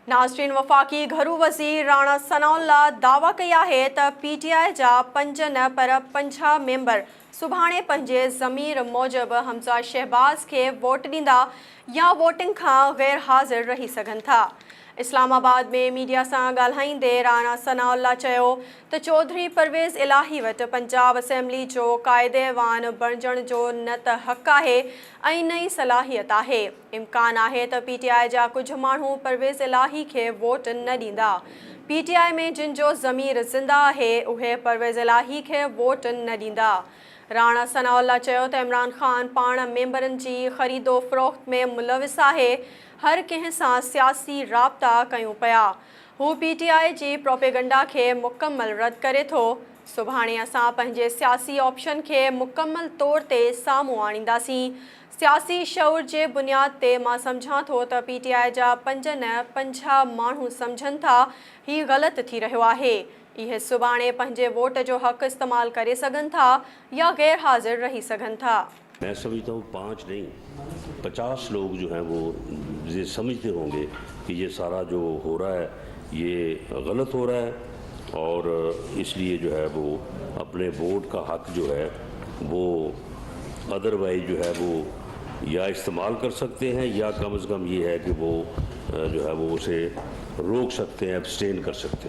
नाज़रीन, वफ़ाक़ी घरू वज़ीर राणा सनाउल्लाह दावा कया है त PTI जा 5 न पर 50 मेंबर सुभाणे पंहिंजे ज़मीर मूजिब हमज़ा शहबाज़ खे वोट ॾींदा या वोटिंग खां गैर हाज़िर रही सघनि था। इस्लामाबाद में मीडिया सां ॻाल्हाईंदे राणा सनाउल्लाह चयो त चौधरी परवेज़ इलाही वटि पंजाब असेंबली जो क़ाइदेवान बणिजण जो न त हक़ आहे ऐं न ई सलाहियत आहे। इम्कान आहे त PTI जा कुझु माण्हू परवेज़ इलाही खे वोट न ॾींदा। PTI में जिन जो ज़मीर ज़िंदा आहे उहे परवेज़ इलाही खे वोट न ॾींदा। राणा सनाउल्लाह चयो त इमरान ख़ान पाण मेंबरनि जी ख़रीदो फ़रोख़्त में मुलविस आहे। हर कंहिं सां सियासी राब्ता कयूं पिया। हू PTI जी प्रोपेगंडा खे मुकमल रद्द करे थो। सुभाणे असां पंहिंजे सियासी ऑप्शन खे मुकमल तौर ते साम्हूं आणींदासीं। सियासी शऊर जे बुनियाद ते मां सम्झां थो त PTI जा 5 न 50 माण्हू सम्झनि था ही ग़लति थी रहियो आहे। इहे सुभाणे पंहिंजे वोट जो हक़ इस्तेमाल करे सघनि था या गैर हाज़िर रही सघनि था। मैं समझता हूँ 5 नहीं 50 लोग जो हैं वो ये समझते होंगे कि ये सारा जो हो रहा है ये गलत हो रहा है और इसलिए जो है वो अपने वोट का हक़ जो है वो अदरवाइज जो है वो या इस्तेमाल कर सकते हैं या कम से कम ये है कि वो जो है वो उसे रोक सकते हैं, एब्सटेन कर सकते हैं।